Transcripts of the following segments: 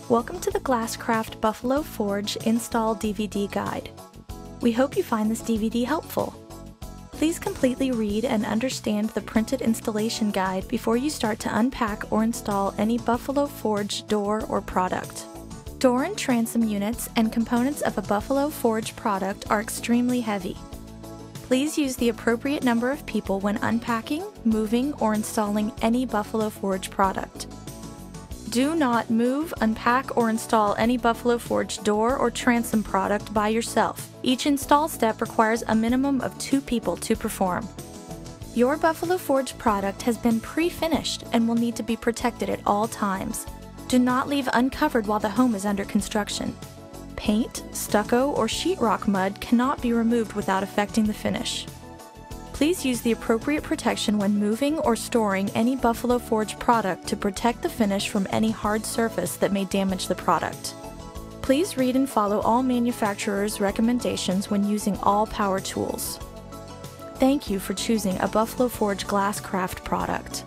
Welcome to the GlassCraft Buffalo Forge Install DVD Guide. We hope you find this DVD helpful. Please completely read and understand the printed installation guide before you start to unpack or install any Buffalo Forge door or product. Door and transom units and components of a Buffalo Forge product are extremely heavy. Please use the appropriate number of people when unpacking, moving, or installing any Buffalo Forge product. Do not move, unpack, or install any Buffalo Forge door or transom product by yourself. Each install step requires a minimum of 2 people to perform. Your Buffalo Forge product has been pre-finished and will need to be protected at all times. Do not leave uncovered while the home is under construction. Paint, stucco, or sheetrock mud cannot be removed without affecting the finish. Please use the appropriate protection when moving or storing any Buffalo Forge product to protect the finish from any hard surface that may damage the product. Please read and follow all manufacturers' recommendations when using all power tools. Thank you for choosing a Buffalo Forge GlassCraft product.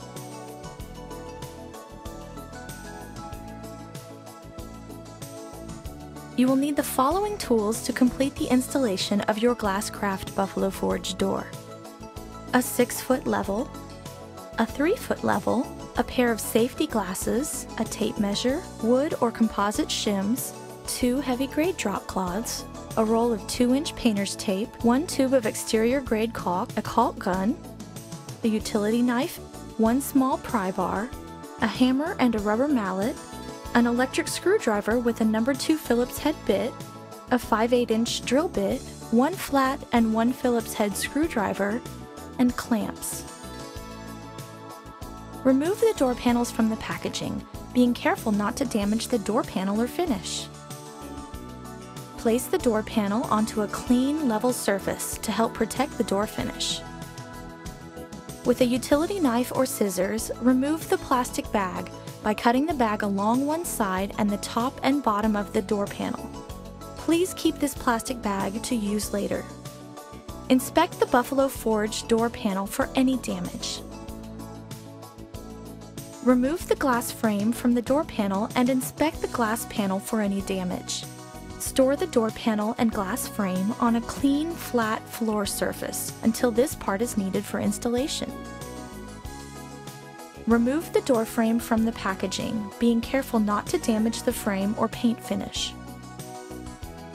You will need the following tools to complete the installation of your GlassCraft Buffalo Forge door: a 6-foot level, a 3-foot level, a pair of safety glasses, a tape measure, wood or composite shims, 2 heavy grade drop cloths, a roll of 2-inch painter's tape, 1 tube of exterior grade caulk, a caulk gun, a utility knife, 1 small pry bar, a hammer and a rubber mallet, an electric screwdriver with a No. 2 Phillips head bit, a 5/8-inch drill bit, 1 flat and 1 Phillips head screwdriver, and clamps. Remove the door panels from the packaging, being careful not to damage the door panel or finish. Place the door panel onto a clean, level surface to help protect the door finish. With a utility knife or scissors, remove the plastic bag by cutting the bag along one side and the top and bottom of the door panel. Please keep this plastic bag to use later. Inspect the Buffalo Forge door panel for any damage. Remove the glass frame from the door panel and inspect the glass panel for any damage. Store the door panel and glass frame on a clean, flat floor surface until this part is needed for installation. Remove the door frame from the packaging, being careful not to damage the frame or paint finish.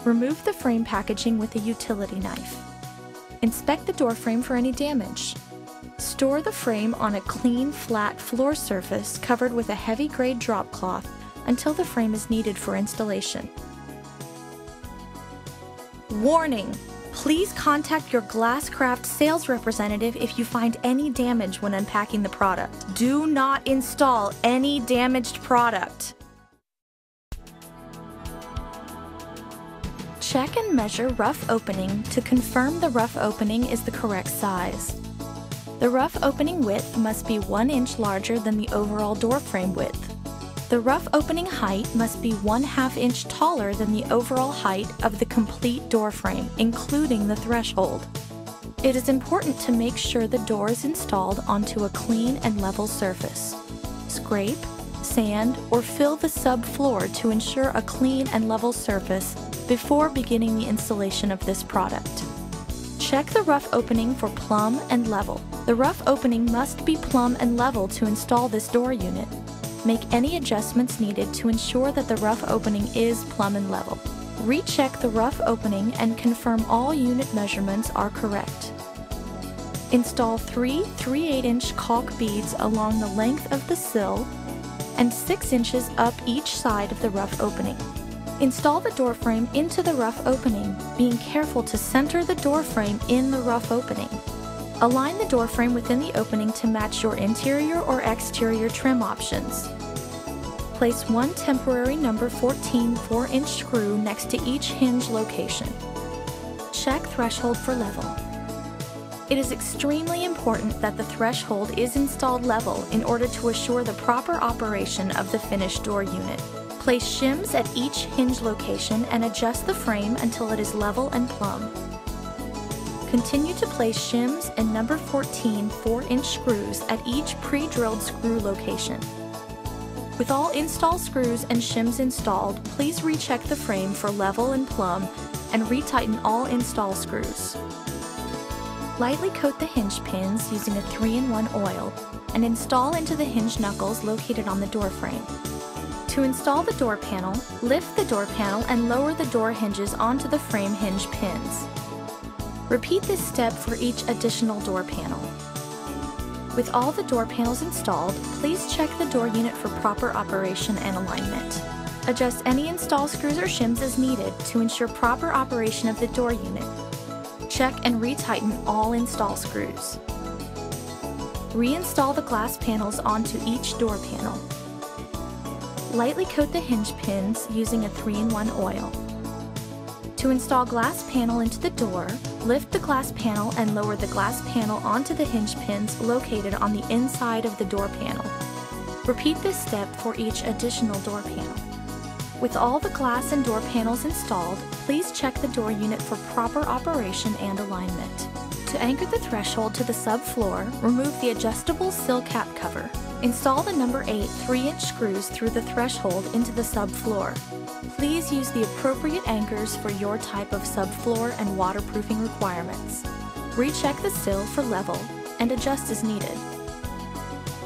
Remove the frame packaging with a utility knife. Inspect the door frame for any damage. Store the frame on a clean, flat floor surface covered with a heavy grade drop cloth until the frame is needed for installation. Warning! Please contact your GlassCraft sales representative if you find any damage when unpacking the product. Do not install any damaged product. Check and measure rough opening to confirm the rough opening is the correct size. The rough opening width must be 1 inch larger than the overall door frame width. The rough opening height must be 1/2 inch taller than the overall height of the complete door frame, including the threshold. It is important to make sure the door is installed onto a clean and level surface. Scrape, sand, or fill the subfloor to ensure a clean and level surface before beginning the installation of this product. Check the rough opening for plumb and level. The rough opening must be plumb and level to install this door unit. Make any adjustments needed to ensure that the rough opening is plumb and level. Recheck the rough opening and confirm all unit measurements are correct. Install 3 3/8-inch caulk beads along the length of the sill and 6 inches up each side of the rough opening. Install the door frame into the rough opening, being careful to center the door frame in the rough opening. Align the door frame within the opening to match your interior or exterior trim options. Place 1 temporary No. 14 4-inch screw next to each hinge location. Check threshold for level. It is extremely important that the threshold is installed level in order to assure the proper operation of the finished door unit. Place shims at each hinge location and adjust the frame until it is level and plumb. Continue to place shims and No. 14 4-inch screws at each pre-drilled screw location. With all install screws and shims installed, please recheck the frame for level and plumb and retighten all install screws. Lightly coat the hinge pins using a 3-in-1 oil and install into the hinge knuckles located on the door frame. To install the door panel, lift the door panel and lower the door hinges onto the frame hinge pins. Repeat this step for each additional door panel. With all the door panels installed, please check the door unit for proper operation and alignment. Adjust any install screws or shims as needed to ensure proper operation of the door unit. Check and retighten all install screws. Reinstall the glass panels onto each door panel. Lightly coat the hinge pins using a 3-in-1 oil. To install glass panel into the door, lift the glass panel and lower the glass panel onto the hinge pins located on the inside of the door panel. Repeat this step for each additional door panel. With all the glass and door panels installed, please check the door unit for proper operation and alignment. To anchor the threshold to the subfloor, remove the adjustable sill cap cover. Install the number 8 3-inch screws through the threshold into the subfloor. Please use the appropriate anchors for your type of subfloor and waterproofing requirements. Recheck the sill for level and adjust as needed.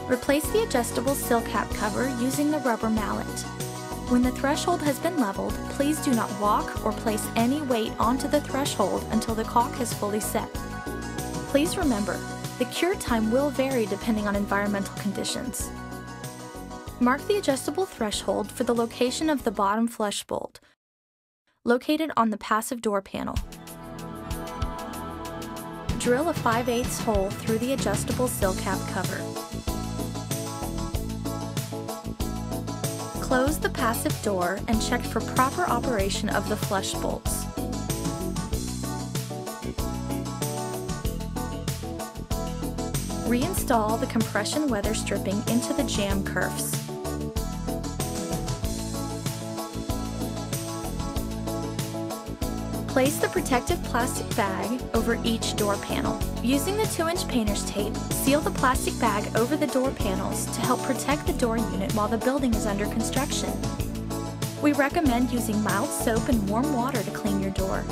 Replace the adjustable sill cap cover using the rubber mallet. When the threshold has been leveled, please do not walk or place any weight onto the threshold until the caulk has fully set. Please remember, the cure time will vary depending on environmental conditions. Mark the adjustable threshold for the location of the bottom flush bolt, located on the passive door panel. Drill a 5/8 hole through the adjustable sill cap cover. Close the passive door and check for proper operation of the flush bolts. Reinstall the compression weather stripping into the jam kerfs. Place the protective plastic bag over each door panel. Using the 2-inch painter's tape, seal the plastic bag over the door panels to help protect the door unit while the building is under construction. We recommend using mild soap and warm water to clean your door.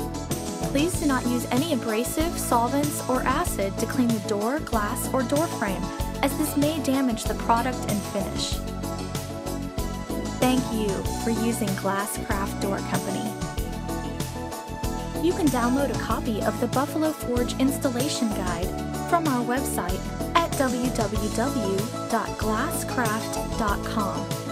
Please do not use any abrasive, solvents, or acid to clean the door, glass, or door frame, as this may damage the product and finish. Thank you for using GlassCraft Door Company. You can download a copy of the Buffalo Forge installation guide from our website at www.glasscraft.com.